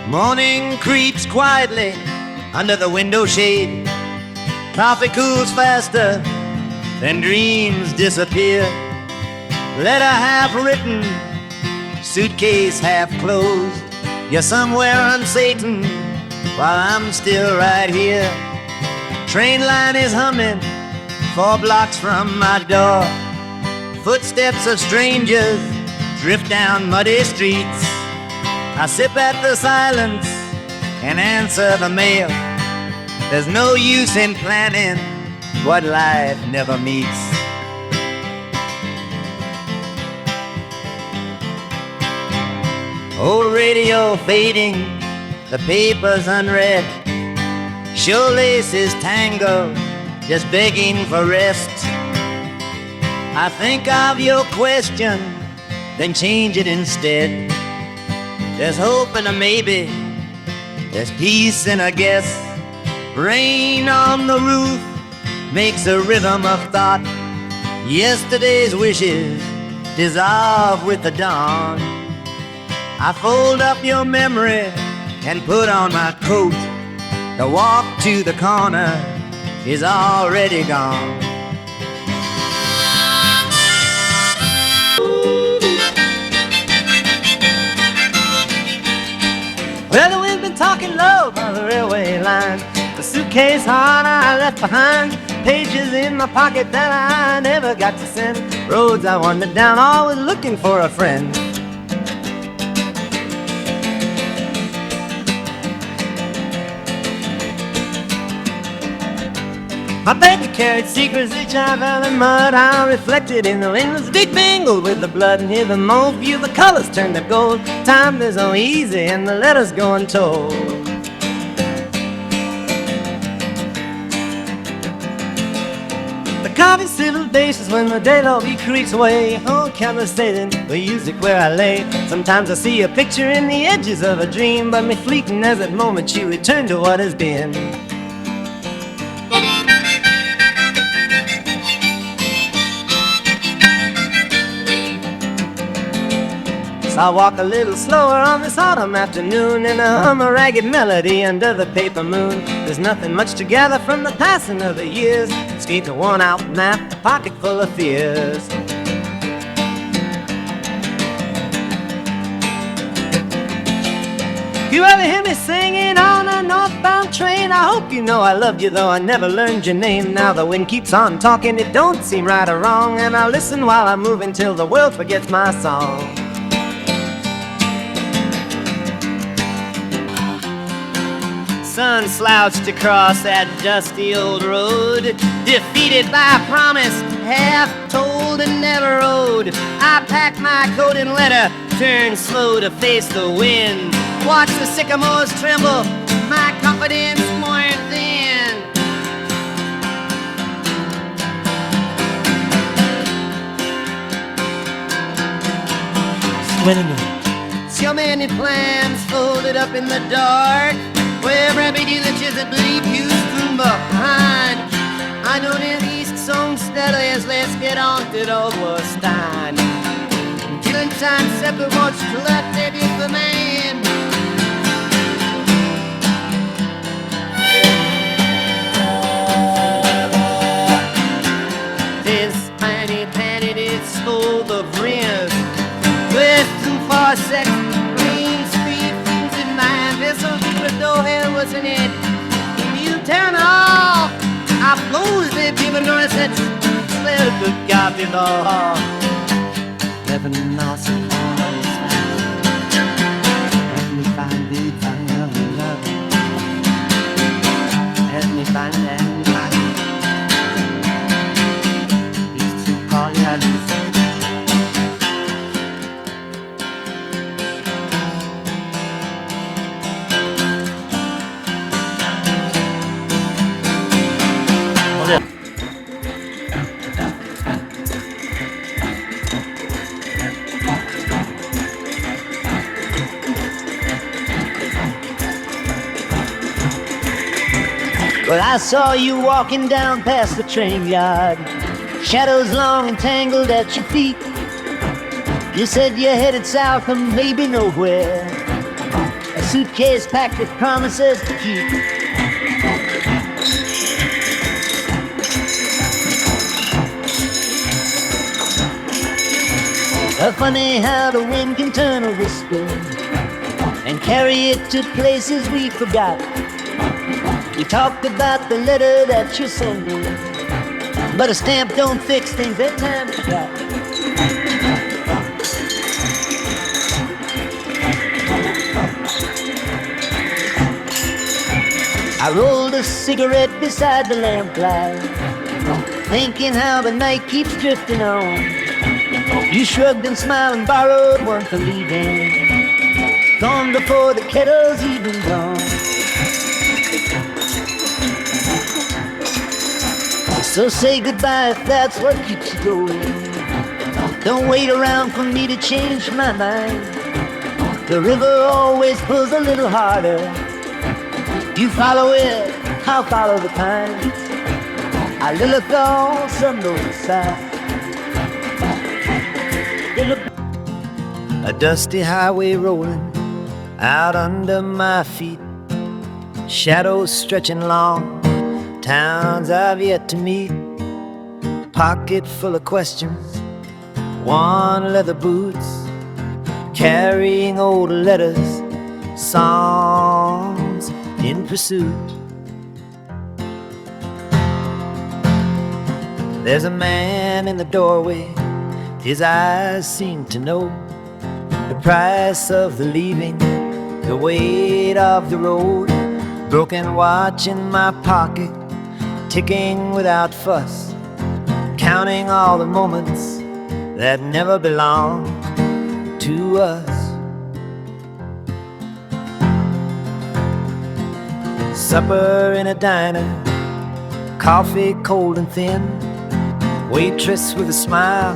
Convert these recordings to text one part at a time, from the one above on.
Morning creeps quietly under the window shade. Coffee cools faster than dreams disappear. Letter half written, suitcase half closed. You're somewhere uncertain while I'm still right here. Train line is humming 4 blocks from my door. Footsteps of strangers drift down muddy streets. I sip at the silence and answer the mail. There's no use in planning what life never meets. Old radio fading, the papers unread. Shoelaces tangled, just begging for rest. I think of your question, then change it instead. There's hope and a maybe, there's peace and a guess. Rain on the roof makes a rhythm of thought. Yesterday's wishes dissolve with the dawn. I fold up your memory and put on my coat. The walk to the corner is already gone. Well, we've been talking low by the railway line. The suitcase heart I left behind. Pages in my pocket that I never got to send. Roads I wandered down, always looking for a friend. My baby carried secrets each I fell in mud. I reflected in the wind, was deep mingled with the blood. And hear the mauve view, the colors turn to gold. Time is so easy and the letters go untold. The coffee civil bases when the daylight creaks away. Oh, conversating the music where I lay. Sometimes I see a picture in the edges of a dream, but me fleeting as that moment you return to what has been. I'll walk a little slower on this autumn afternoon and hum a ragged melody under the paper moon. There's nothing much to gather from the passing of the years. Escape a worn-out map, a pocket full of fears. You ever hear me singing on a northbound train? I hope you know I loved you, though I never learned your name. Now the wind keeps on talking, it don't seem right or wrong, and I'll listen while I move until the world forgets my song. Sun slouched across that dusty old road, defeated by a promise, half told and never owed. I packed my coat and letter, turned slow to face the wind. Watch the sycamores tremble, my confidence more thin. So many plans folded up in the dark, where remedy the chisel bleep you from behind. I know the East song steadily as let's get on to Douglas-Stein. Killing time separate what's left there is the man. This tiny planet is full of rings, with 2 parsecs, green street things in mind. There's so no hell wasn't it? If you turn off, I close the people notice that smell of good coffee bar. Never lost it. Let me find it, find love. Let me find it, These 2 call you out. Well, I saw you walking down past the train yard, shadows long and tangled at your feet. You said you're headed south and maybe nowhere. suitcase packed with promises to keep. Funny how the wind can turn a whisper and carry it to places we forgot. We talked about the letter that you're sending, but a stamp don't fix things that time forgot. I rolled a cigarette beside the lamplight, thinking how the night keeps drifting on. You shrugged and smiled and borrowed one for leaving, gone before the kettle's even gone. So say goodbye if that's what keeps you going. Don't wait around for me to change my mind. The river always pulls a little harder. You follow it, I'll follow the pines. I look on some north side. A dusty highway rolling out under my feet, shadows stretching long, towns I've yet to meet. Pocket full of questions, worn leather boots, carrying old letters, songs in pursuit. There's a man in the doorway, his eyes seem to know the price of the leaving, the weight of the road. Broken watch in my pocket, ticking without fuss, counting all the moments that never belonged to us. Supper in a diner, coffee cold and thin, waitress with a smile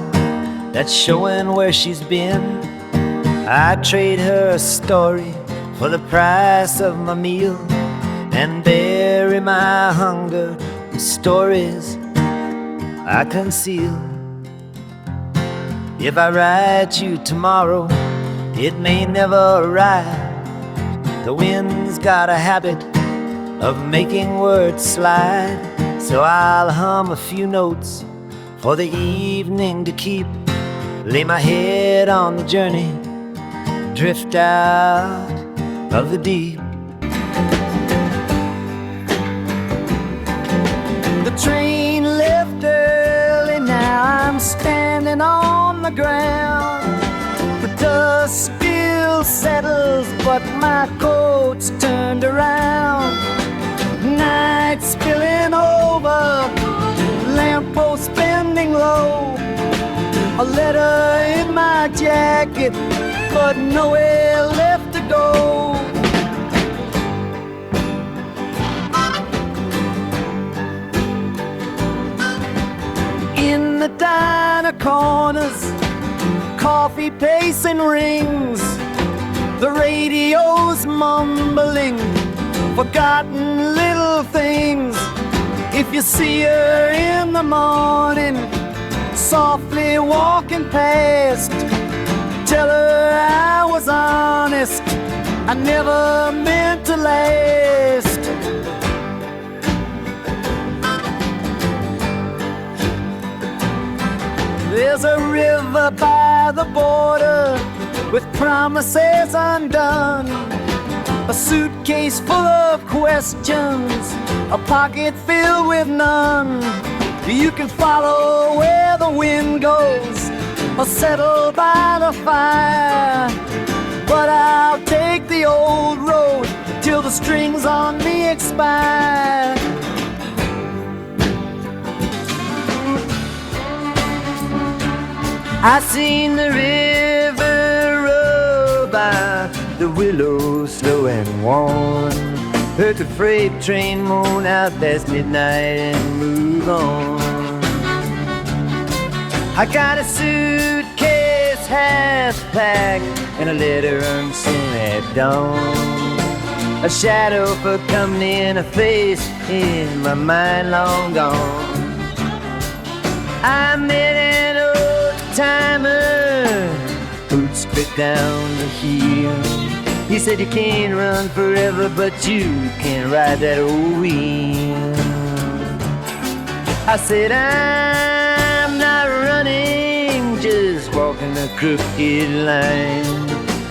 that's showing where she's been. I'd trade her a story for the price of my meal, and bury my hunger with stories I conceal. If I write you tomorrow, it may never arrive. The wind's got a habit of making words slide, so I'll hum a few notes for the evening to keep. Lay my head on the journey, drift out of the deep. The train left early, now I'm standing on the ground. The dust still settles, but my coat's turned around. Night spilling over, lamppost bending low. A letter in my jacket, but nowhere left to go. In the diner corners, coffee pacing rings, the radio's mumbling forgotten little things. If you see her in the morning, softly walking past, tell her I was honest, I never meant to last. There's a river by the border with promises undone, a suitcase full of questions, a pocket filled with none. You can follow where the wind goes or settle by the fire, but I'll take the old road till the strings on me expire. I seen the river roll by, the willows slow and worn, heard the freight train moan out past midnight and move on. I got a suitcase half packed and a letter unseen at dawn, a shadow for company and a face in my mind long gone. I met an old timer, boots spit down the heel, He said you can't run forever, but you can ride that old wind. I said I'm not running, just walking a crooked line.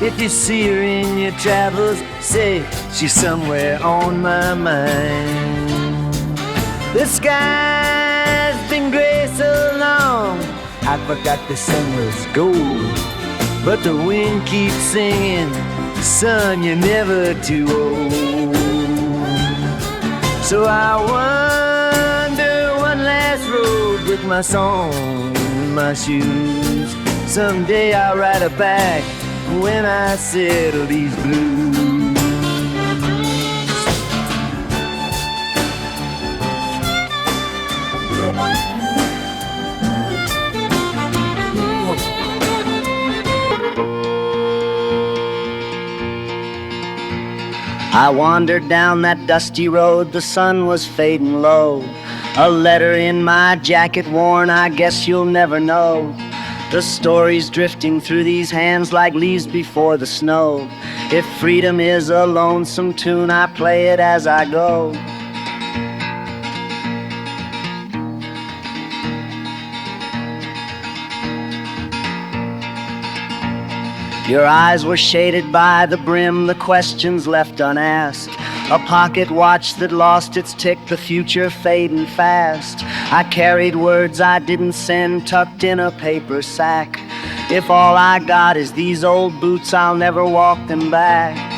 If you see her in your travels, say she's somewhere on my mind. The sky's been gray so long, I forgot the sun was gold. But the wind keeps singing, son, you're never too old. So I wander one last road with my song in my shoes. Someday I'll ride her back when I settle these blues. I wandered down that dusty road, the sun was fading low. A letter in my jacket worn, I guess you'll never know. The story's drifting through these hands like leaves before the snow. If freedom is a lonesome tune, I play it as I go. Your eyes were shaded by the brim, the questions left unasked. A pocket watch that lost its tick, the future fading fast. I carried words I didn't send tucked in a paper sack. If all I got is these old boots, I'll never walk them back.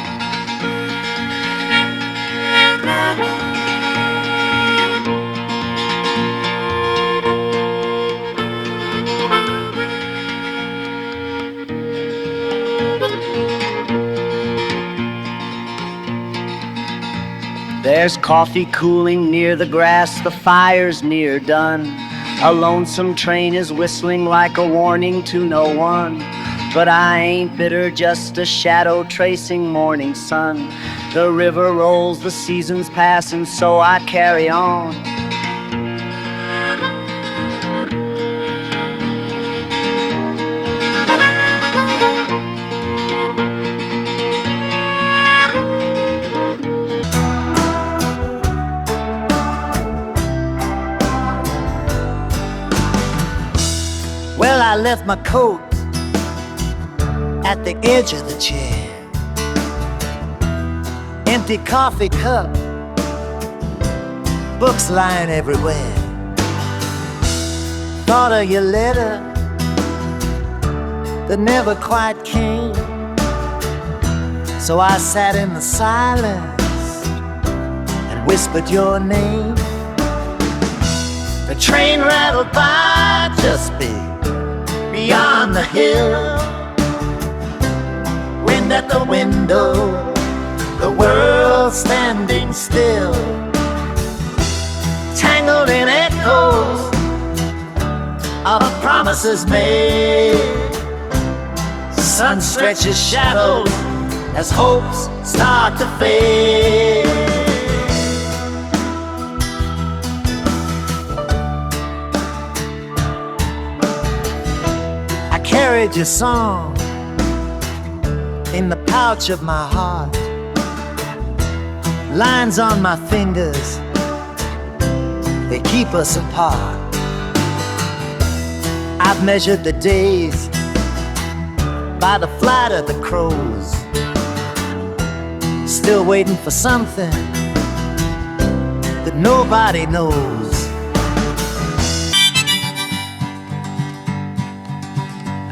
There's coffee cooling near the grass, the fire's near done. A lonesome train is whistling like a warning to no one. But I ain't bitter, just a shadow tracing morning sun. The river rolls, the seasons pass, and so I carry on. Well, I left my coat at the edge of the chair. Empty coffee cup, books lying everywhere. Thought of your letter that never quite came. So I sat in the silence and whispered your name. The train rattled by just beyond the hill. Wind at the window, the world standing still. Tangled in echoes of promises made. Sun stretches shadows as hopes start to fade. Carried your song in the pouch of my heart. Lines on my fingers, they keep us apart. I've measured the days by the flight of the crows. Still waiting for something that nobody knows.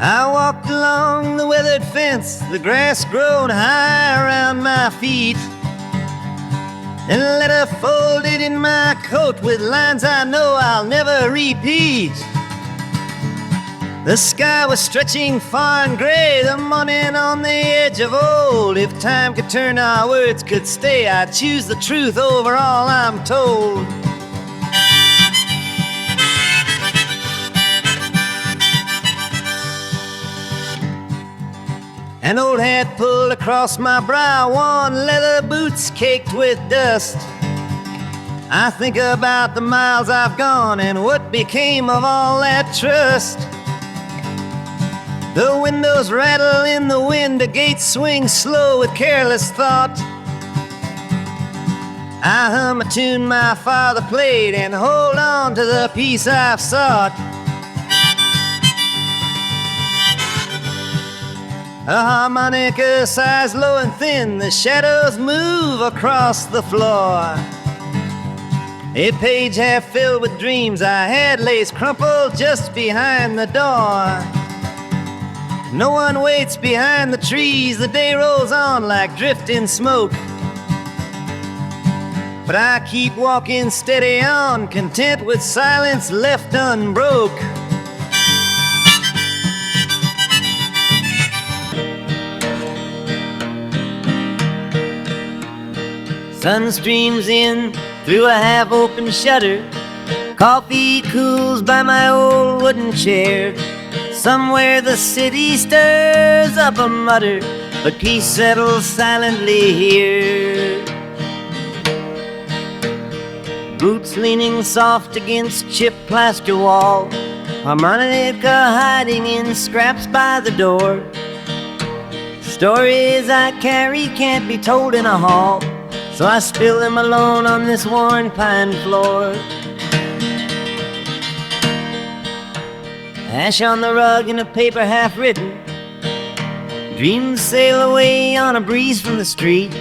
I walked along the weathered fence, the grass growed high around my feet. And a letter folded in my coat with lines I know I'll never repeat. The sky was stretching far and gray, the morning on the edge of old. If time could turn, our words could stay, I'd choose the truth over all I'm told. An old hat pulled across my brow, worn leather boots caked with dust. I think about the miles I've gone and what became of all that trust. The windows rattle in the wind, the gates swing slow with careless thought. I hum a tune my father played and hold on to the peace I've sought. A harmonica sighs low and thin, the shadows move across the floor. A page half filled with dreams I had lays crumpled just behind the door. No one waits behind the trees, the day rolls on like drifting smoke. But I keep walking steady on, content with silence left unbroke. Sun streams in through a half-open shutter. Coffee cools by my old wooden chair. Somewhere the city stirs up a mutter, but peace settles silently here. Boots leaning soft against chipped plaster wall, harmonica hiding in scraps by the door. Stories I carry can't be told in a hall, so I spill them alone on this worn pine floor. Ash on the rug and a paper half written. Dreams sail away on a breeze from the street.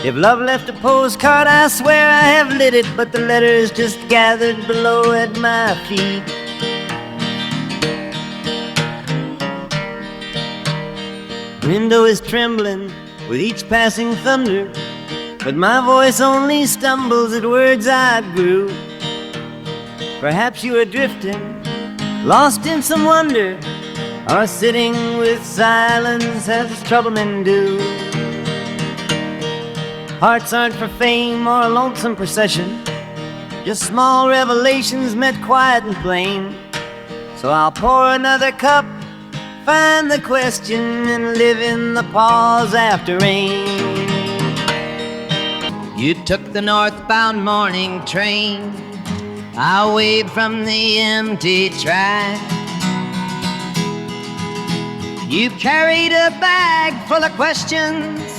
If love left a postcard, I swear I have lit it, but the letters just gathered below at my feet. Window is trembling with each passing thunder, but my voice only stumbles at words I grew. Perhaps you are drifting, lost in some wonder, or sitting with silence as troublemen do. Hearts aren't for fame or a lonesome procession, just small revelations met quiet and plain. So I'll pour another cup, find the question, and live in the pause after rain. You took the northbound morning train, I waved from the empty track. You carried a bag full of questions,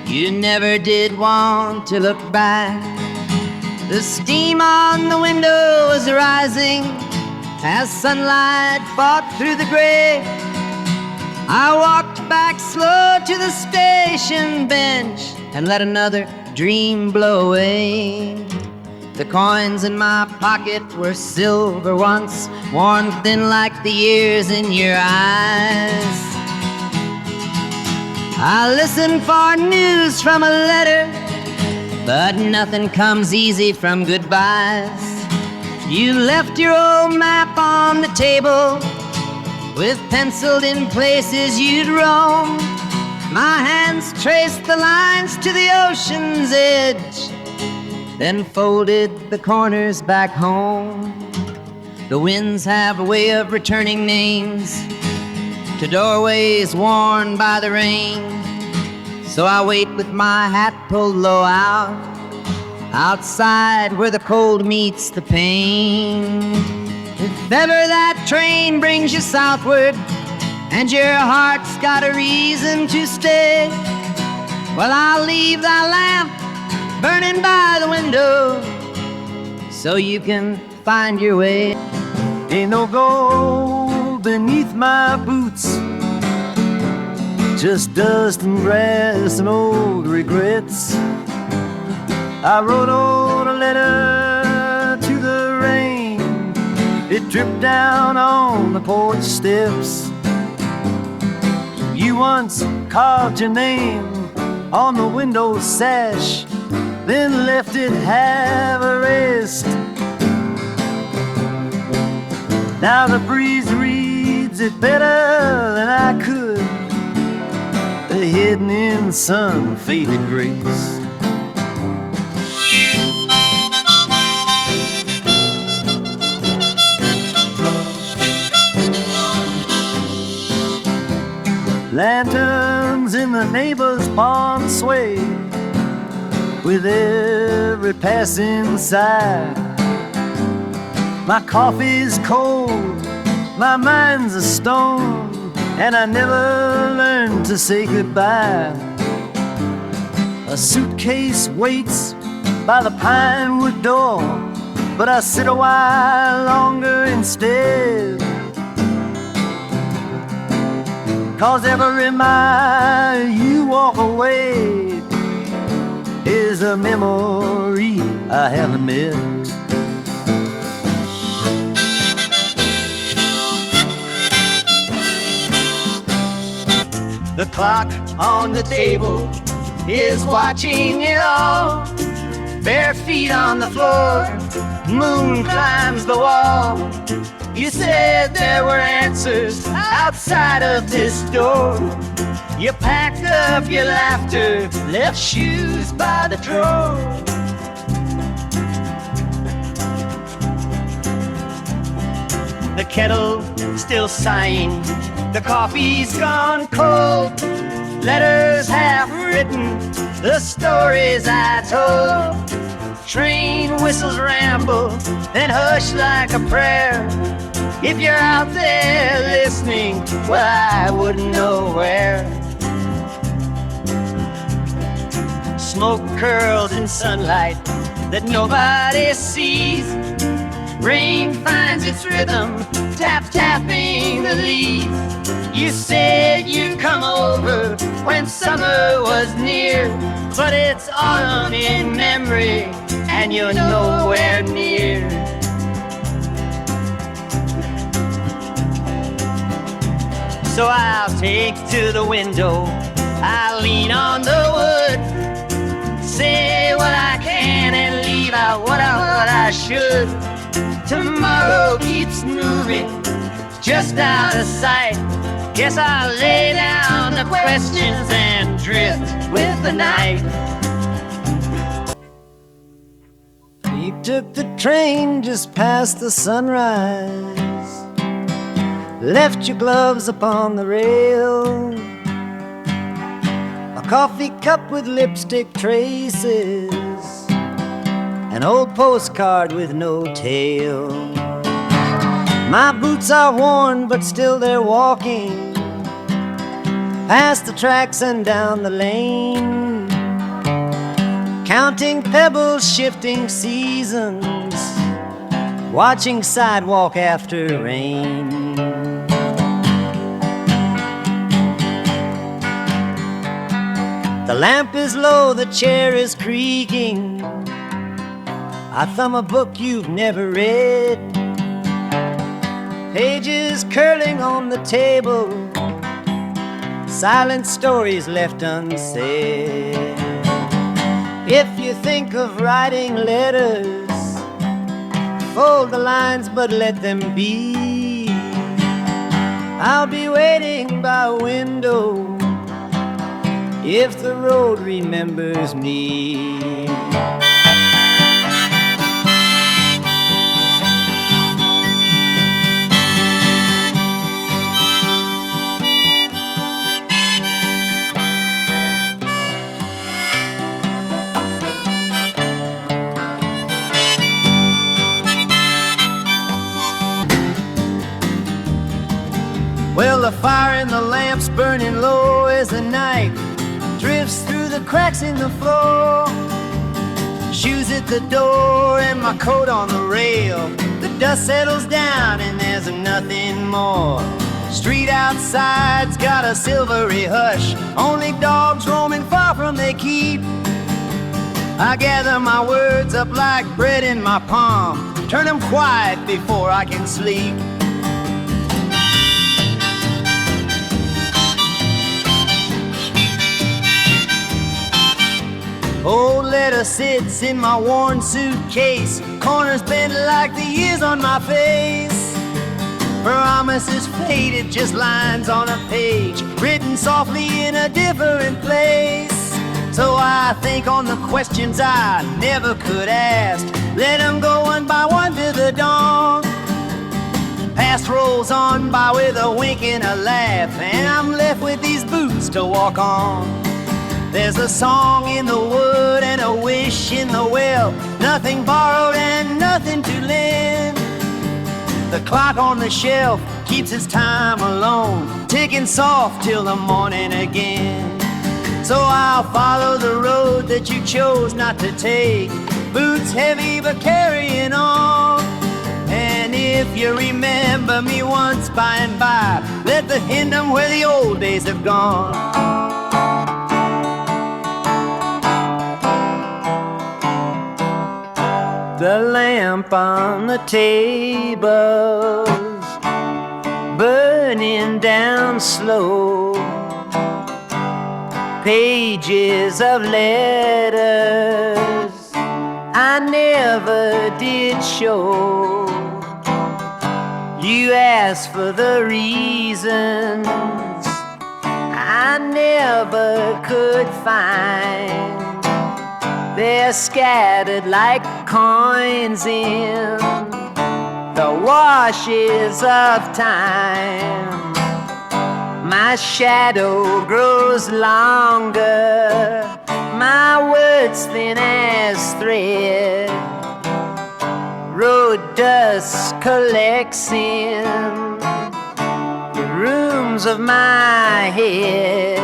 you never did want to look back. The steam on the window was rising as sunlight fought through the gray. I walked back slow to the station bench and let another dream blow away. The coins in my pocket were silver once, worn thin like the years in your eyes. I listened for news from a letter, but nothing comes easy from goodbyes. You left your old map on the table, with penciled in places you'd roam. My hands traced the lines to the ocean's edge, then folded the corners back home. The winds have a way of returning names to doorways worn by the rain. So I wait with my hat pulled low out, outside where the cold meets the pain. If ever that train brings you southward and your heart's got a reason to stay, well, I'll leave that lamp burning by the window so you can find your way. Ain't no gold beneath my boots, just dust and grass and old regrets. I wrote out a letter to the rain, it dripped down on the porch steps. You once carved your name on the window sash, then left it half erased. Now the breeze reads it better than I could, hidden in some faded grace. Lanterns in the neighbor's barn sway with every passing sigh. My coffee's cold My mind's a stone, and I never learned to say goodbye. A suitcase waits by the pine wood door, but I sit a while longer instead. 'Cause every mile you walk away is a memory I haven't met. The clock on the table is watching it all. Bare feet on the floor, moon climbs the wall. You said there were answers outside of this door. You packed up your laughter, left shoes by the drawer. The kettle still sighing, the coffee's gone cold. Letters half written, the stories I told. Train whistles ramble, then hush like a prayer. If you're out there listening, well, I wouldn't know where. Smoke curls in sunlight that nobody sees. Rain finds its rhythm, tapping the leaves. You said you'd come over when summer was near, but it's autumn in memory and you're nowhere near. So I'll take to the window, I'll lean on the wood, say what I can and leave out what I should. Tomorrow keeps moving, just out of sight. Guess I'll lay down the questions and drift with the night. You took the train just past the sunrise, left your gloves upon the rail, a coffee cup with lipstick traces, an old postcard with no tail. My boots are worn, but still they're walking past the tracks and down the lane, counting pebbles, shifting seasons, watching sidewalk after rain. The lamp is low, the chair is creaking. I thumb a book you've never read, pages curling on the table, silent stories left unsaid. If you think of writing letters, fold the lines but let them be. I'll be waiting by a window if the road remembers me. Well, the fire in the lamp's burning low as the night drifts through the cracks in the floor. Shoes at the door and my coat on the rail. The dust settles down and there's nothing more. Street outside's got a silvery hush, only dogs roaming far from their keep. I gather my words up like bread in my palm, turn them quiet before I can sleep. Old letter sits in my worn suitcase, corners bent like the years on my face. Promises faded, just lines on a page, written softly in a different place. So I think on the questions I never could ask, let them go one by one to the dawn. Past rolls on by with a wink and a laugh, and I'm left with these boots to walk on. There's a song in the wood and a wish in the well, nothing borrowed and nothing to lend. The clock on the shelf keeps its time alone, ticking soft till the morning again. So I'll follow the road that you chose not to take, boots heavy but carrying on. And if you remember me once by and by, let the Hindom where the old days have gone. The lamp on the table's burning down slow, pages of letters I never did show. You asked for the reasons I never could find. They're scattered like coins in the washes of time. My shadow grows longer, my words thin as thread. Road dust collects in the rooms of my head.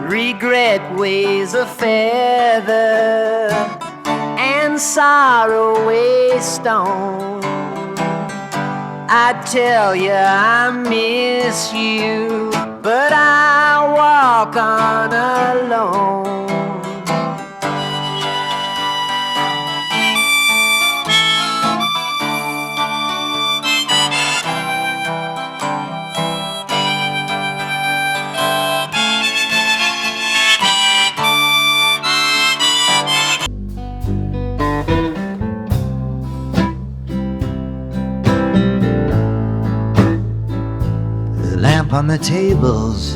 Regret weighs a feather and sorrow weighs stone. I tell you I miss you, but I walk on alone. Lamp on the tables,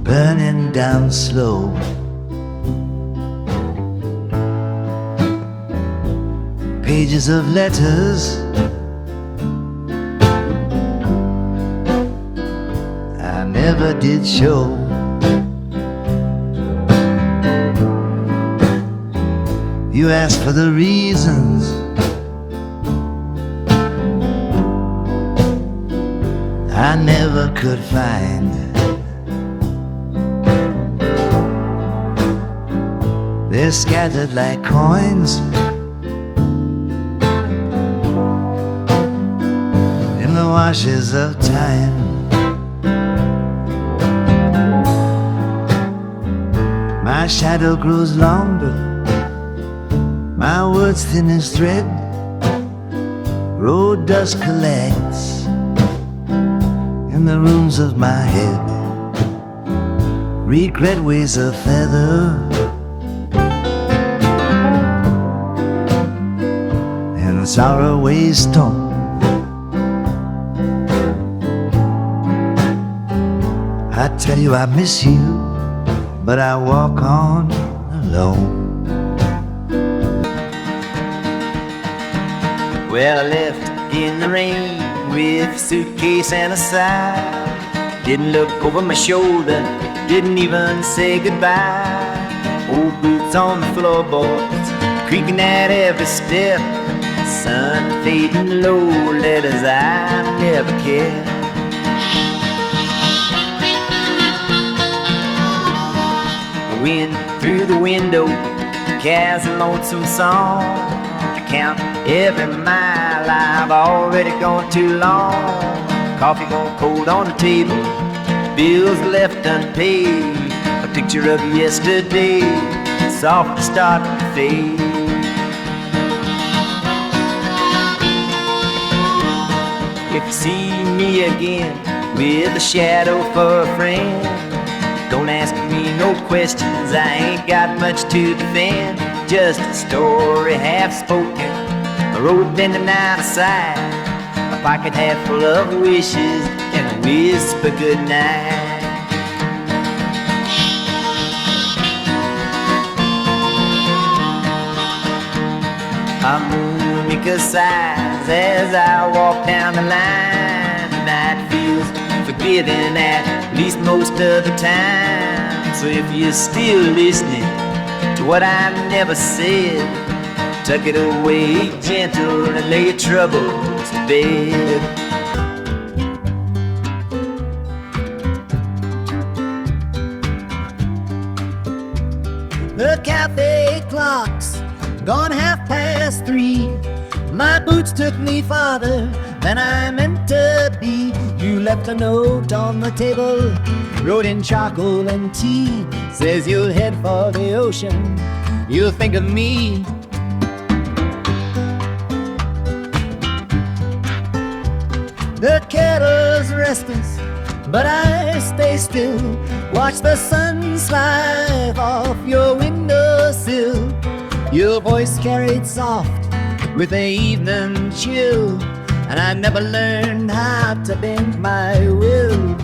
burning down slow. Pages of letters I never did show. You asked for the reasons I never could find. They're scattered like coins in the washes of time. My shadow grows longer, my words thin as thread. Road dust collects in the rooms of my head. Regret weighs a feather and sorrow weighs stone. I tell you I miss you, but I walk on alone. Well, I left in the rain with a suitcase and a sigh. Didn't look over my shoulder, didn't even say goodbye. Old boots on the floorboards, creaking at every step. Sun fading low, letters I never kept. Wind through the window, casts a lonesome song. I count every mile I've already gone too long. Coffee gone cold on the table, bills left unpaid. A picture of yesterday, soft starting to fade. If you see me again with a shadow for a friend, don't ask me no questions, I ain't got much to defend. Just a story half spoken, a road bending out of sight, a pocket half full of wishes, and a whisper goodnight. A moonmaker sighs as I walk down the line. The night feels forgiving at least most of the time. So if you're still listening, what I never said. Tuck it away gentle and lay your troubles to bed. The cafe clock's gone 3:30. My boots took me farther than I meant to be. You left a note on the table, wrote in charcoal and tea. Says you'll head for the ocean, you'll think of me. The kettle's restless, but I stay still. Watch the sun slide off your windowsill. Your voice carried soft with the evening chill, and I never learned how to bend my will.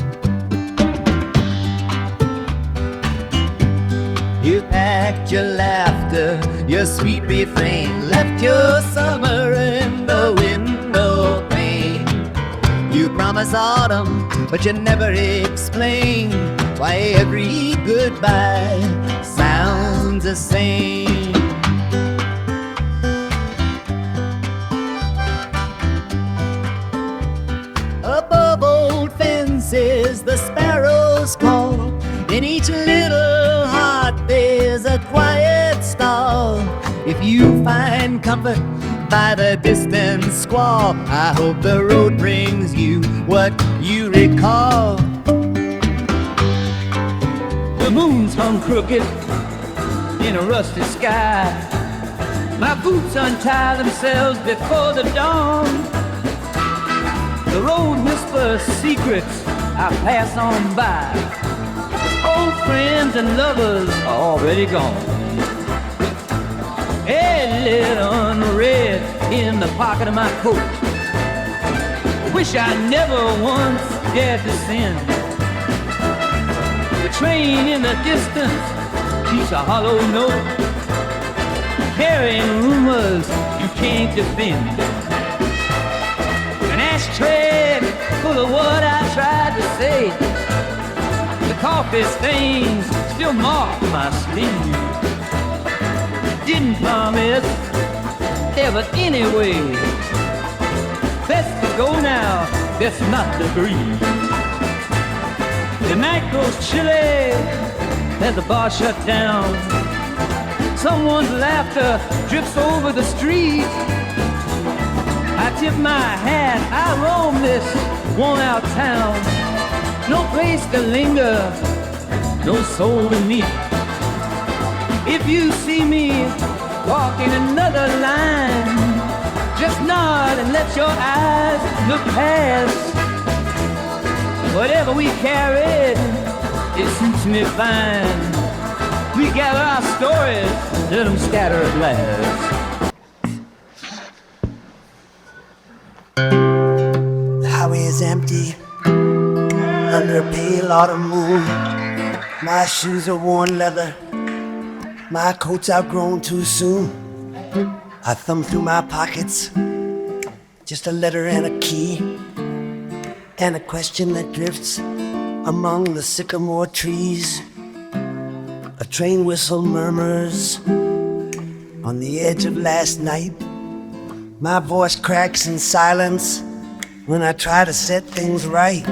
You packed your laughter, your sweet refrain, left your summer in the window pane. You promised autumn, but you never explain why every goodbye sounds the same. Above old fences the sparrows call. In each little heart there's a quiet stall. If you find comfort by the distant squall, I hope the road brings you what you recall. The moon's hung crooked in a rusty sky. My boots untie themselves before the dawn. The road whispers secrets I pass on by. Old friends and lovers are already gone. A letter unread in the pocket of my coat. Wish I never once dared to send. The train in the distance keeps a hollow note, carrying rumors you can't defend. An ashtray full of what I tried to say. The coffee stains still mark my sleeve. Didn't promise ever anyway. Best to go now, best not to breathe. The night grows chilly as the bar shut down. Someone's laughter drips over the street. I tip my hat, I roam this worn-out town. No place to linger, no soul to meet. If you see me walking another line, just nod and let your eyes look past. Whatever we carried, it suits me fine. We gather our stories, let them scatter at last. The highway is empty under a pale autumn moon. My shoes are worn leather, my coat's outgrown too soon. I thumb through my pockets, just a letter and a key, and a question that drifts among the sycamore trees. A train whistle murmurs on the edge of last night. My voice cracks in silence when I try to set things right.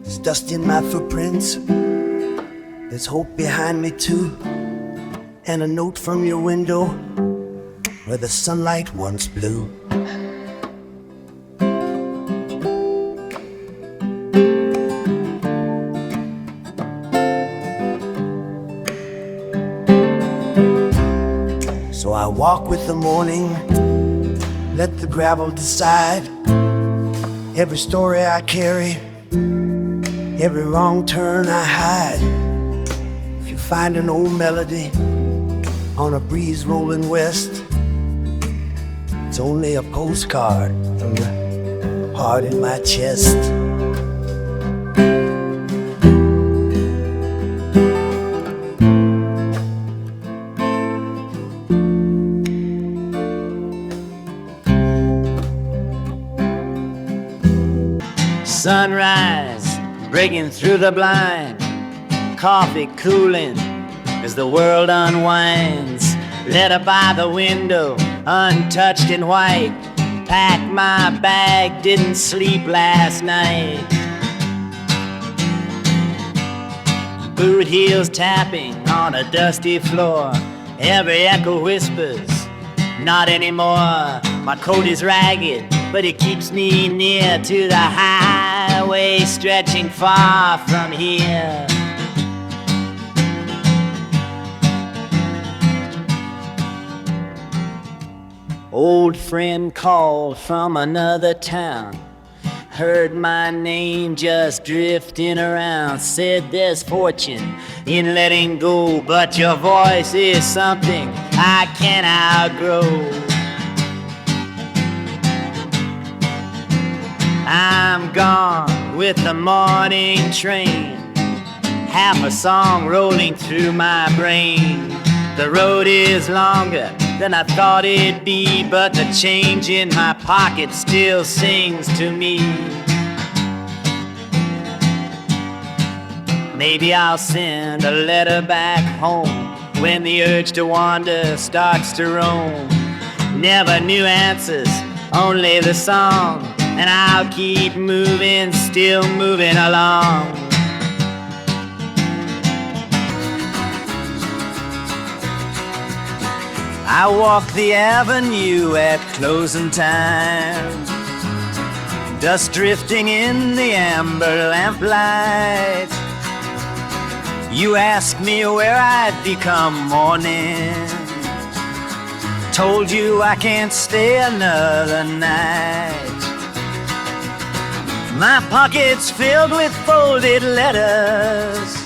There's dust in my footprints, there's hope behind me too, and a note from your window where the sunlight once blew. So I walk with the morning, let the gravel decide. Every story I carry, every wrong turn I hide. If you find an old melody on a breeze rolling west, it's only a postcard from the heart in my chest. Sunrise breaking through the blind, coffee cooling as the world unwinds. Letter by the window, untouched in white. Packed my bag, didn't sleep last night. Boot heels tapping on a dusty floor. Every echo whispers, not anymore. My coat is ragged, but it keeps me near to the highway stretching far from here. Old friend called from another town. Heard my name just drifting around. Said there's fortune in letting go, but your voice is something I can't outgrow. I'm gone with the morning train, half a song rolling through my brain. The road is longer than I thought it'd be, but the change in my pocket still sings to me. Maybe I'll send a letter back home when the urge to wander starts to roam. Never new answers, only the song, and I'll keep moving, still moving along. I walk the avenue at closing time, dust drifting in the amber lamplight. You asked me where I'd become morning. Told you I can't stay another night. My pocket's filled with folded letters,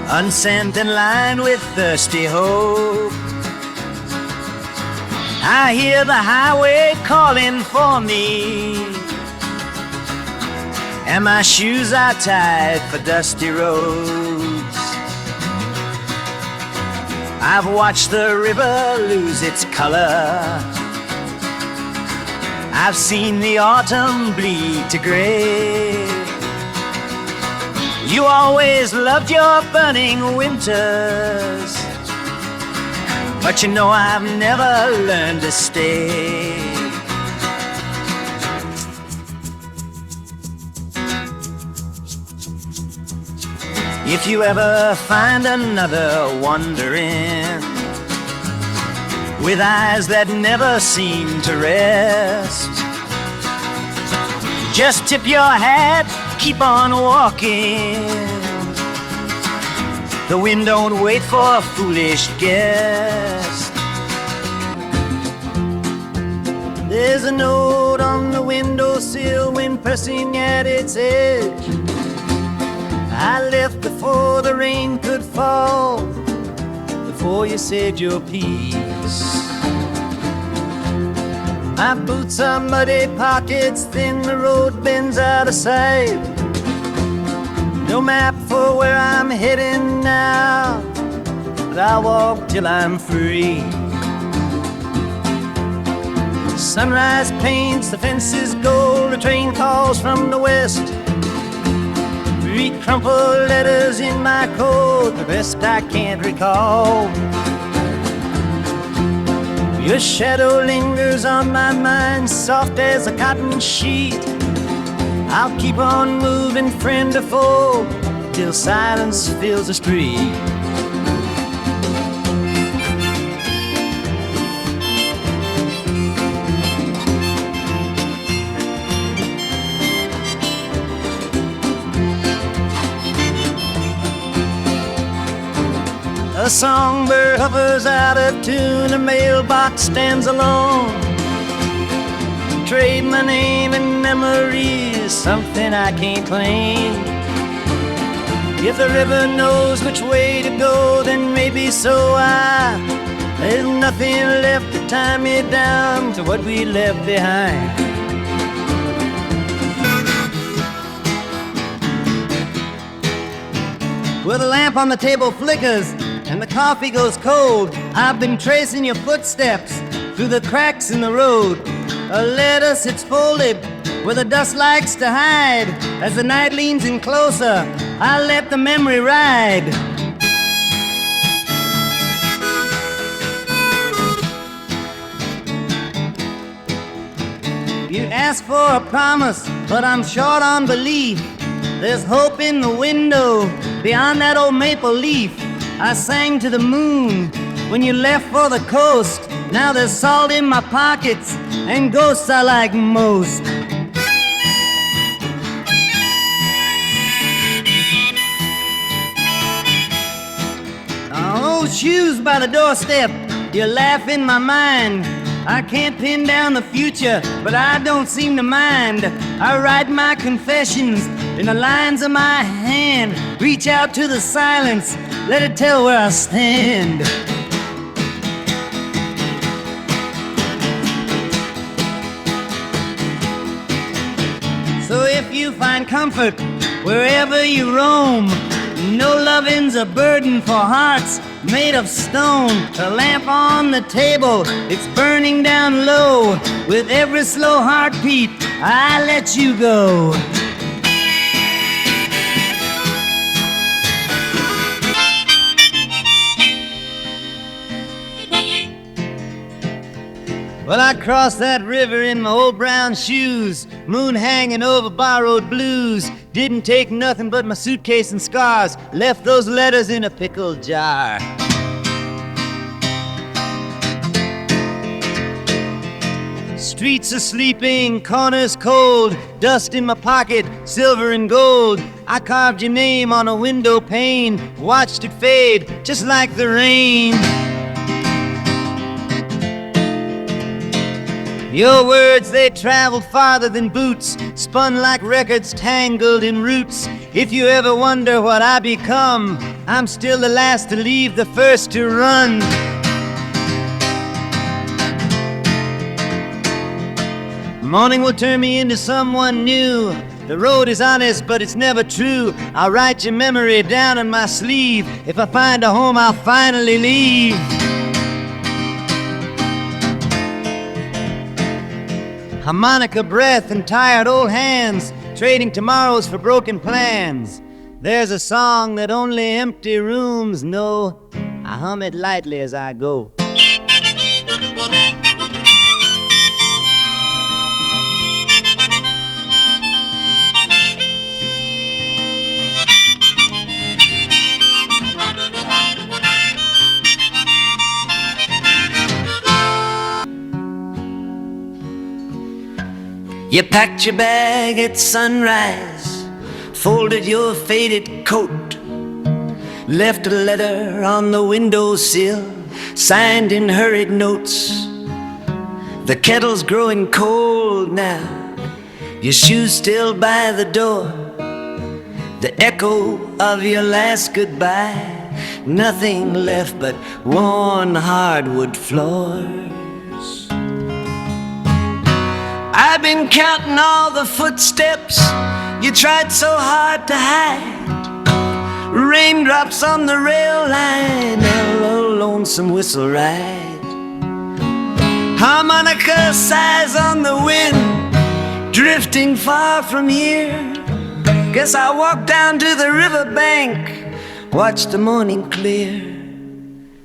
unsent and lined with thirsty hope. I hear the highway calling for me, and my shoes are tied for dusty roads. I've watched the river lose its color. I've seen the autumn bleed to gray. You always loved your burning winters, but you know I've never learned to stay. If you ever find another wandering, with eyes that never seem to rest, just tip your hat, keep on walking. The wind don't wait for a foolish guest. There's a note on the windowsill, wind pressing at its edge. I left before the rain could fall, before you said your piece. My boots are muddy pockets, then the road bends out of sight. No map for where I'm heading now, but I'll walk till I'm free. Sunrise paints the fences gold, the train calls from the west. Read crumpled letters in my coat, the rest I can't recall. Your shadow lingers on my mind, soft as a cotton sheet. I'll keep on moving, friend to foe, till silence fills the street. A songbird hovers out of tune, a mailbox stands alone. Trade my name and memories, something I can't claim. If the river knows which way to go, then maybe so there's nothing left to tie me down to what we left behind. Well, the lamp on the table flickers and the coffee goes cold. I've been tracing your footsteps through the cracks in the road. A letter sits folded where the dust likes to hide. As the night leans in closer, I let the memory ride. asked for a promise, but I'm short on belief. There's hope in the window beyond that old maple leaf. I sang to the moon when you left for the coast. Now there's salt in my pockets and ghosts I like most. Old shoes by the doorstep, you laugh in my mind. I can't pin down the future, but I don't seem to mind. I write my confessions in the lines of my hand. Reach out to the silence, let it tell where I stand. So if you find comfort wherever you roam, no lovin's a burden for hearts made of stone. A lamp on the table, it's burning down low. With every slow heartbeat, I let you go. Well, I crossed that river in my old brown shoes, moon hanging over borrowed blues. Didn't take nothing but my suitcase and scars, left those letters in a pickle jar. Streets are sleeping, corners cold, dust in my pocket, silver and gold. I carved your name on a window pane, watched it fade just like the rain. Your words, they traveled farther than boots, spun like records tangled in roots. If you ever wonder what I become, I'm still the last to leave, the first to run. Morning will turn me into someone new. The road is honest, but it's never true. I'll write your memory down on my sleeve. If I find a home, I'll finally leave. Harmonica breath and tired old hands, trading tomorrows for broken plans. There's a song that only empty rooms know. I hum it lightly as I go. You packed your bag at sunrise, folded your faded coat, left a letter on the windowsill, signed in hurried notes. The kettle's growing cold now, your shoes still by the door. The echo of your last goodbye, nothing left but worn hardwood floors. I've been counting all the footsteps you tried so hard to hide. Raindrops on the rail line, a lonesome whistle ride. Harmonica sighs on the wind, drifting far from here. Guess I'll walk down to the riverbank, watch the morning clear.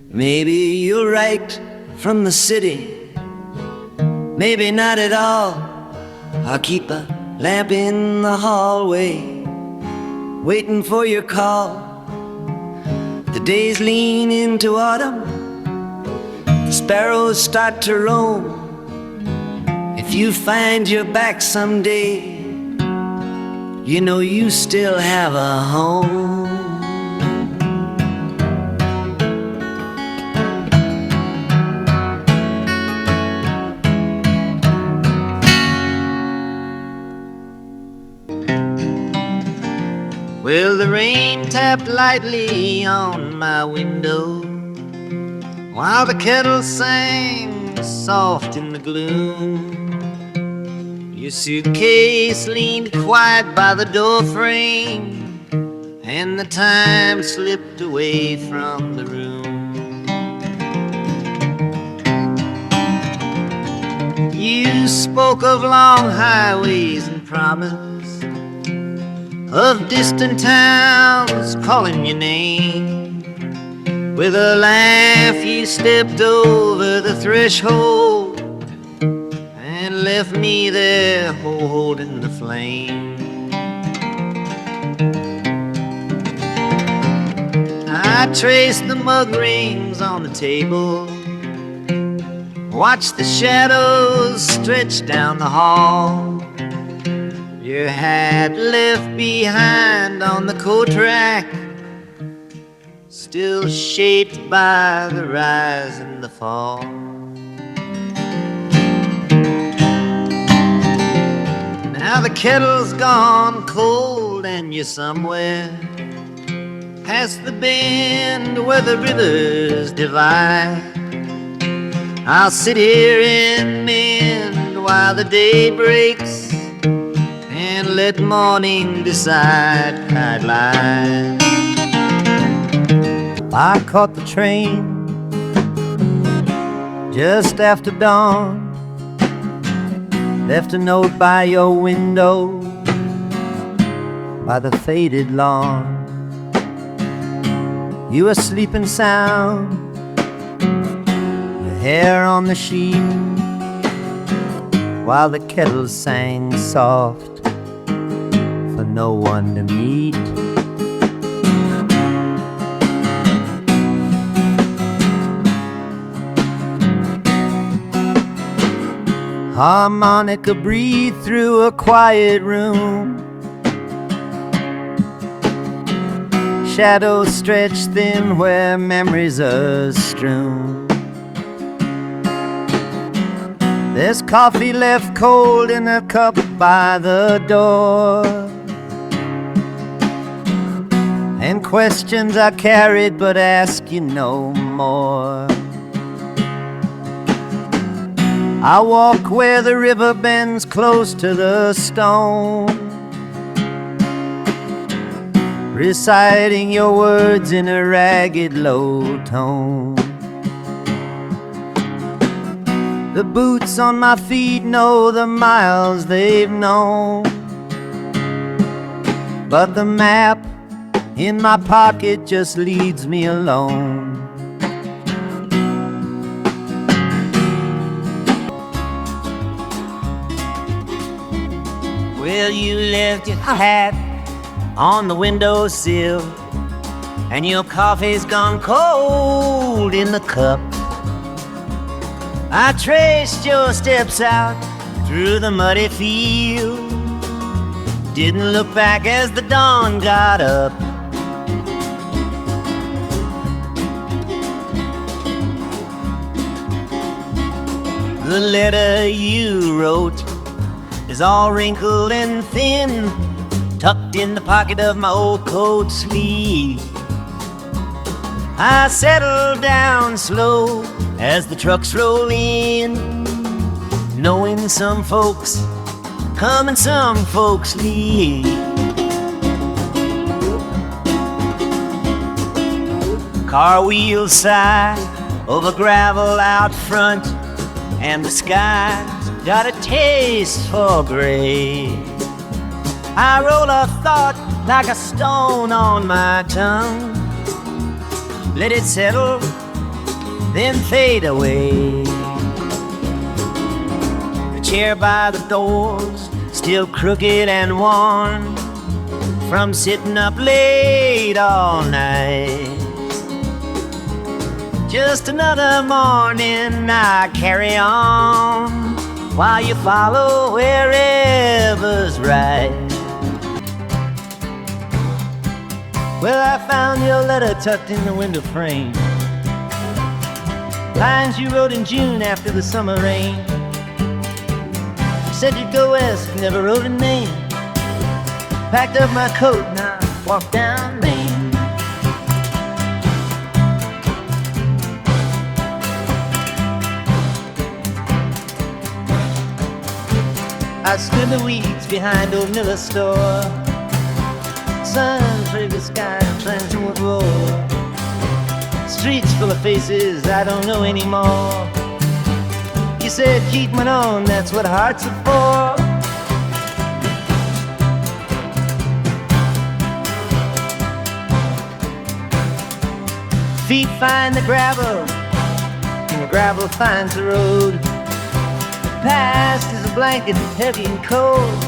Maybe you'll write from the city, maybe not at all. I'll keep a lamp in the hallway, waiting for your call. The days lean into autumn, the sparrows start to roam. If you find you're back someday, you know you still have a home. Well, the rain tapped lightly on my window, while the kettle sang soft in the gloom. Your suitcase leaned quiet by the door frame, and the time slipped away from the room. You spoke of long highways and promise, of distant towns calling your name. With a laugh you stepped over the threshold and left me there holding the flame. I traced the mug rings on the table, watched the shadows stretch down the hall. Your hat left behind on the coat rack, still shaped by the rise and the fall. Now the kettle's gone cold and you're somewhere past the bend where the rivers divide. I'll sit here and mend while the day breaks and let morning decide. I'd lie. I caught the train just after dawn, left a note by your window by the faded lawn. You were sleeping sound, your hair on the sheet, while the kettle sang soft for no one to meet. Harmonica breathed through a quiet room, shadows stretch thin where memories are strewn. There's coffee left cold in a cup by the door, and questions are carried but ask you no more. I walk where the river bends close to the stone, reciting your words in a ragged low tone. The boots on my feet know the miles they've known, but the map in my pocket just leads me alone. Well, you left your hat on the windowsill, and your coffee's gone cold in the cup. I traced your steps out through the muddy field, didn't look back as the dawn got up. The letter you wrote is all wrinkled and thin, tucked in the pocket of my old coat sleeve. I settle down slow as the trucks roll in, knowing some folks come and some folks leave. Car wheels sigh over gravel out front, and the sky's got a taste for gray. I roll a thought like a stone on my tongue, let it settle, then fade away. The chair by the door's still crooked and worn from sitting up late all night. Just another morning I carry on, while you follow wherever's right. Well, I found your letter tucked in the window frame, lines you wrote in June after the summer rain. You said you'd go west, never wrote a name. Packed up my coat and I walked down Main. I stood in the weeds behind old Miller's store, sun flavor the sky trying to roar. Streets full of faces I don't know anymore. You said keep one on, that's what hearts are for. Feet find the gravel, and the gravel finds the road. past is a blanket heavy and cold.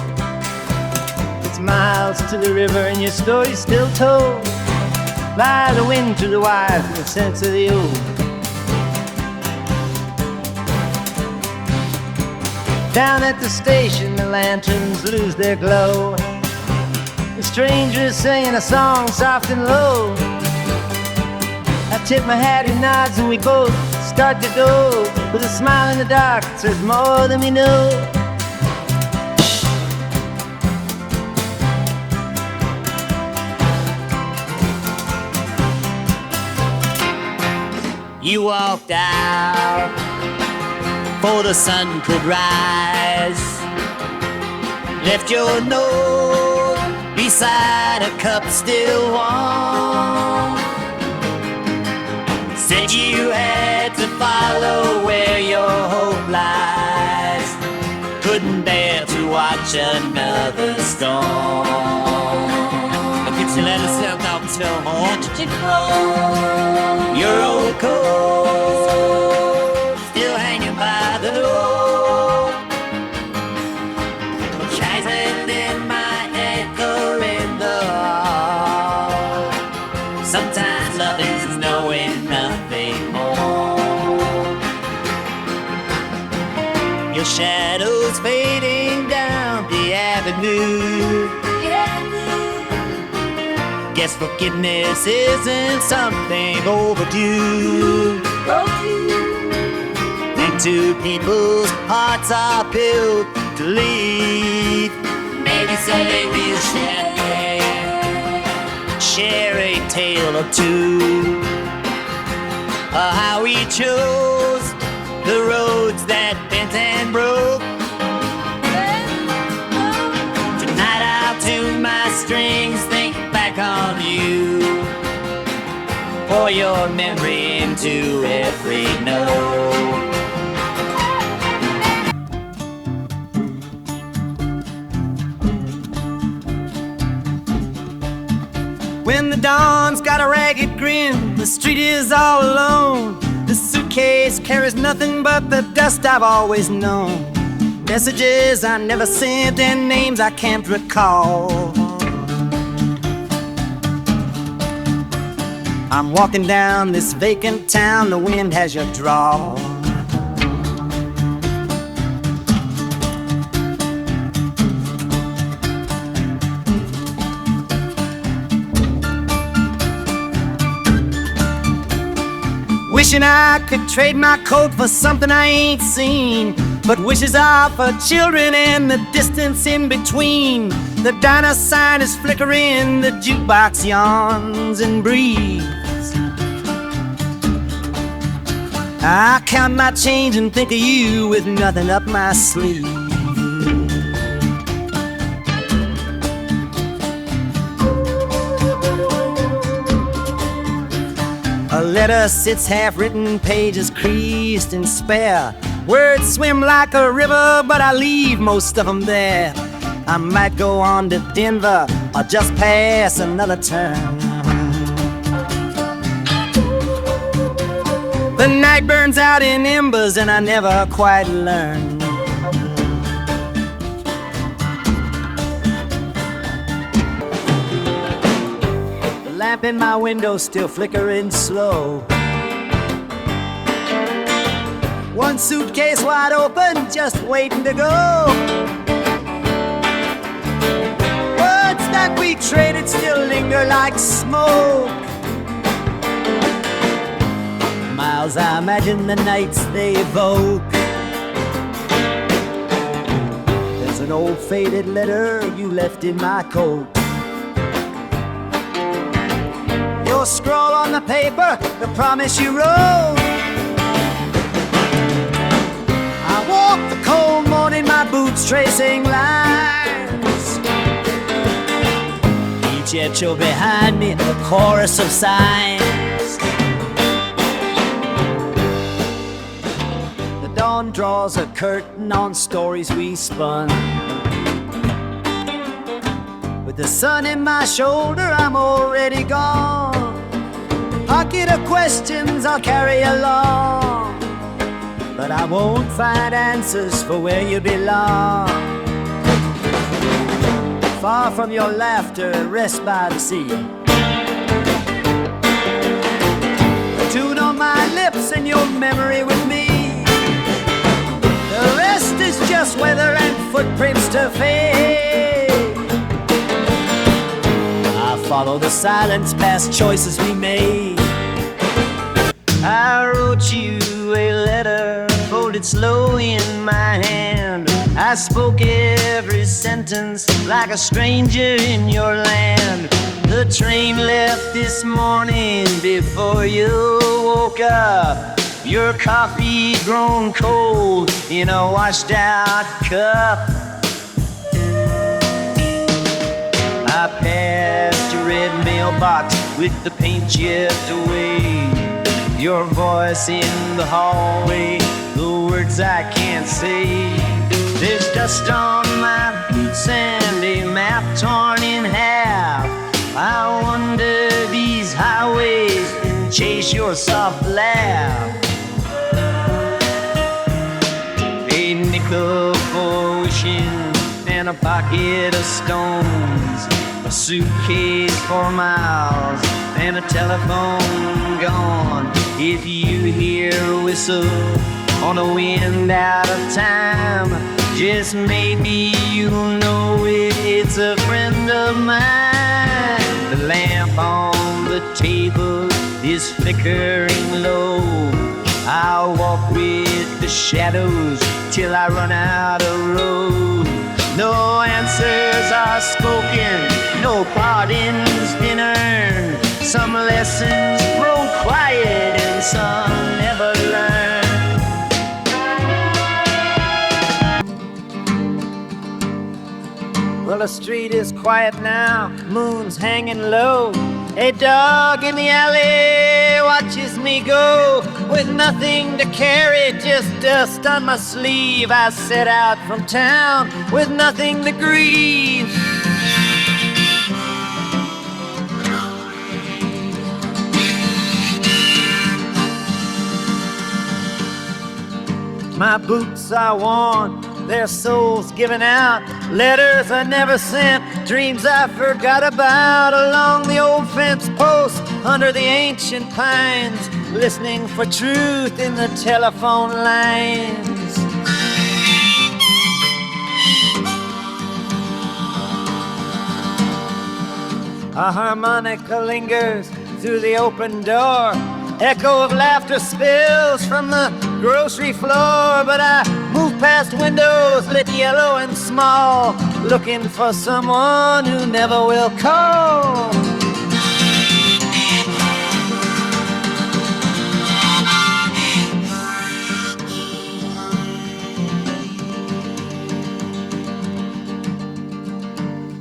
It's miles to the river and your story's still told. Fly the wind through the wires in the sense of the old. Down at the station, the lanterns lose their glow. The stranger is singing a song soft and low. I tip my hat, he nods, and we both start to go. With a smile in the dark, it says more than we know. You walked out before the sun could rise. Left your note beside a cup still warm. Said you had to follow where your hope lies. Couldn't bear to watch another storm. But could you let us help out till morning to grow? Your old coat still hanging by the door. Shining in my echo in the hall. Sometimes love is knowing nothing more. Your shadow's fading down the avenue. Guess forgiveness isn't something overdue. And two people's hearts are built to lead. Maybe someday we'll share a tale or two of how we chose the roads that bent and broke. Tonight I'll tune my strings, think back on you, pour your memory into every note. When the dawn's got a ragged grin, the street is all alone. The suitcase carries nothing but the dust I've always known. Messages I never sent and names I can't recall. I'm walking down this vacant town, the wind has your draw. Wishing I could trade my coat for something I ain't seen. But wishes are for children and the distance in between. The diner sign is flickering, the jukebox yawns and breathes. I count my change and think of you with nothing up my sleeve. A letter sits half-written, pages creased and spare. Words swim like a river, but I leave most of them there. I might go on to Denver or just pass another turn. The night burns out in embers and I never quite learn. The lamp in my window still flickering slow. One suitcase wide open, just waiting to go. Words that we traded still linger like smoke. Miles, I imagine the nights they evoke. There's an old faded letter you left in my coat. Your scrawl on the paper, the promise you wrote. I walk the cold morning, my boots tracing lines. Each echo behind me, a chorus of signs. The dawn draws a curtain on stories we spun. With the sun in my shoulder, I'm already gone. Pocket of questions I'll carry along. But but I won't find answers for where you belong. Far from your laughter, rest by the sea. Tune on my lips and your memory with me. The rest is just weather and footprints to fade. I follow the silence past choices we made. I wrote you a letter, folded slow in my hand. I spoke every sentence like a stranger in your land. The train left this morning before you woke up. Your coffee grown cold in a washed out cup. I passed your red mailbox with the paint chipped away. Your voice in the hallway, the words I can't say. There's dust on my boots and a map torn in half. I wander these highways and chase your soft laugh. A nickel for wishing and a pocket of stones, a suitcase for miles and a telephone gone. If you hear a whistle on a wind out of time, just maybe you'll know it's a friend of mine. The lamp on the table is flickering low. I'll walk with the shadows till I run out of road. No answers are spoken, no pardons been earned. Some lessons grow quiet and some never learn. Well, the street is quiet now, moon's hanging low. A dog in the alley watches me go. With nothing to carry, just dust on my sleeve, I set out from town with nothing to grieve. My boots are worn, their soles given out. Letters I never sent, dreams I forgot about. Along the old fence post, under the ancient pines, listening for truth in the telephone lines. A harmonica lingers through the open door. Echo of laughter spills from the grocery floor. But I move past windows lit yellow and small, looking for someone who never will call.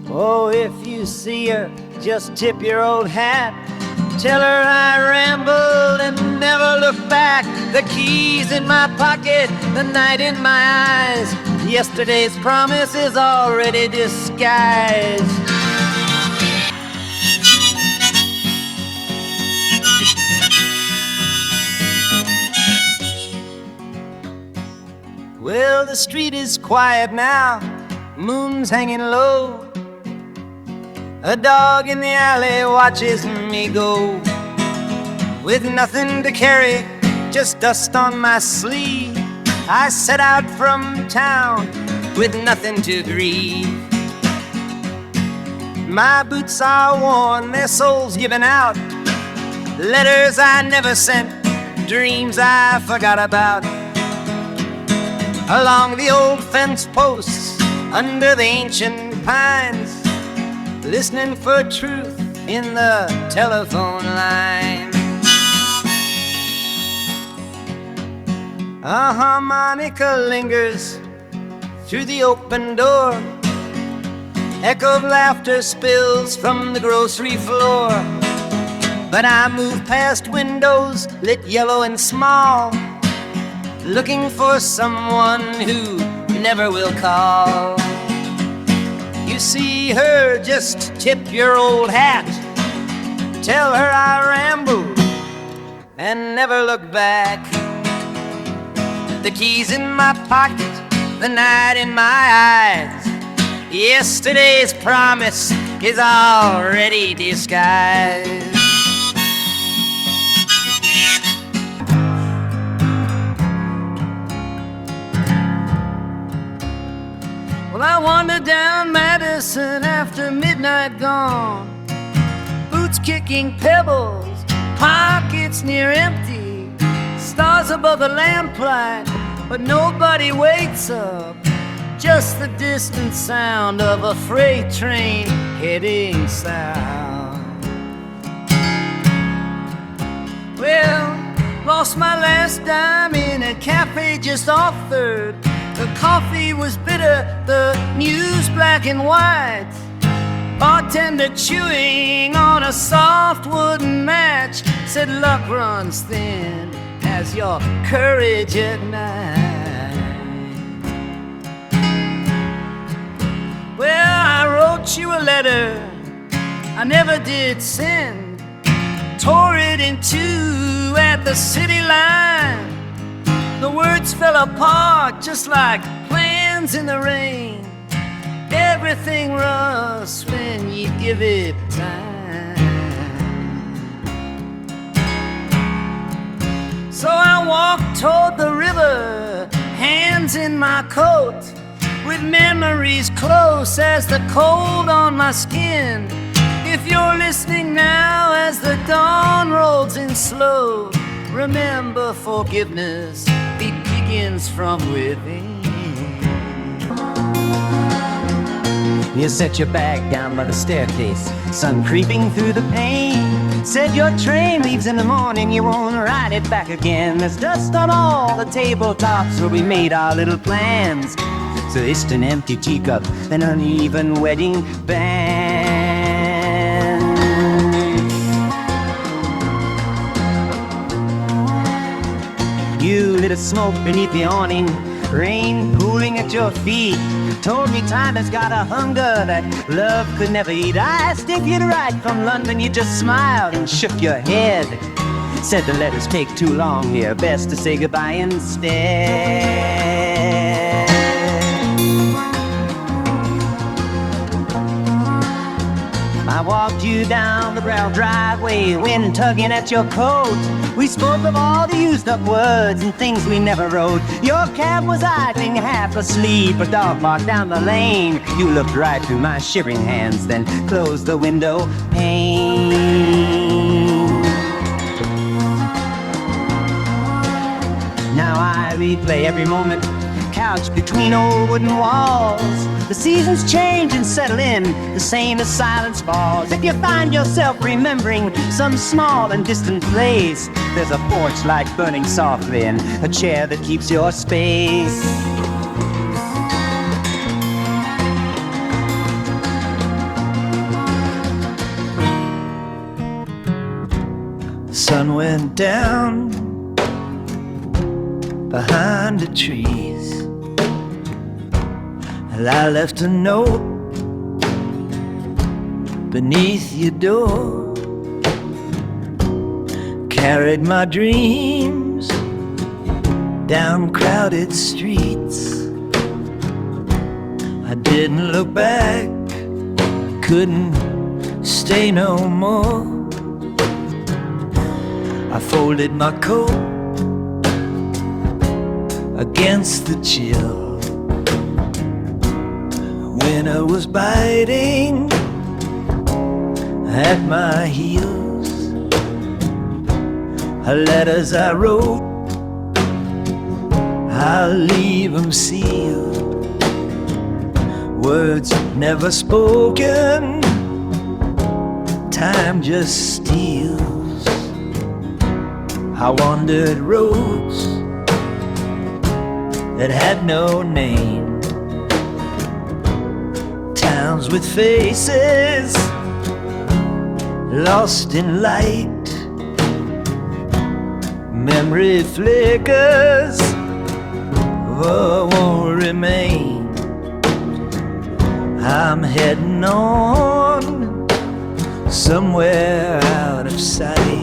Oh, if you see her, just tip your old hat. Tell her I rambled and never looked back. The keys in my pocket, the night in my eyes. Yesterday's promise is already disguised. Well, the street is quiet now, moon's hanging low. A dog in the alley watches me go. With nothing to carry, just dust on my sleeve, I set out from town with nothing to grieve. My boots are worn, their soles given out. Letters I never sent, dreams I forgot about. Along the old fence posts, under the ancient pines, listening for truth in the telephone line. A harmonica lingers through the open door. Echo of laughter spills from the grocery floor. But I move past windows lit yellow and small, looking for someone who never will call. You see her, just tip your old hat. Tell her I rambled and never look back. the keys in my pocket, the night in my eyes. Yesterday's promise is already disguised. Well, I wandered down Madison after midnight gone, boots kicking pebbles, pockets near empty, stars above the lamplight, but nobody wakes up. Just the distant sound of a freight train heading south. Well, lost my last dime in a cafe just off 3rd. The coffee was bitter, the news black and white. Bartender chewing on a soft wooden match said luck runs thin as your courage at night. Well, I wrote you a letter I never did send, tore it in two at the city line. The words fell apart just like plans in the rain. Everything rusts when you give it time. So I walked toward the river, hands in my coat, with memories close as the cold on my skin. If you're listening now as the dawn rolls in slow, remember forgiveness begins from within. You set your bag down by the staircase, sun creeping through the pane. Said your train leaves in the morning, you won't ride it back again. There's dust on all the tabletops where we made our little plans. So it's an empty teacup, an uneven wedding band. You lit a smoke beneath the awning, rain pooling at your feet. Told me time has got a hunger that love could never eat. I asked if you'd write from London, you just smiled and shook your head. Said the letters take too long here, best to say goodbye instead. I walked you down the gravel driveway, wind tugging at your coat. We spoke of all the used up words and things we never wrote. Your cab was idling half asleep, a dog barked down the lane. You looked right through my shivering hands, then closed the window pane. Now I replay every moment, couched between old wooden walls. The seasons change and settle in, the same as silence falls. If you find yourself remembering some small and distant place, there's a porch light burning softly and a chair that keeps your space. The sun went down behind the trees, and I left a note beneath your door. Carried my dreams down crowded streets. I didn't look back, couldn't stay no more. I folded my coat against the chill. Winter was biting at my heels. Letters I wrote, I'll leave them sealed. Words never spoken, time just steals. I wandered roads that had no name, towns with faces lost in light. Memory flickers, oh, won't remain. I'm heading on somewhere out of sight.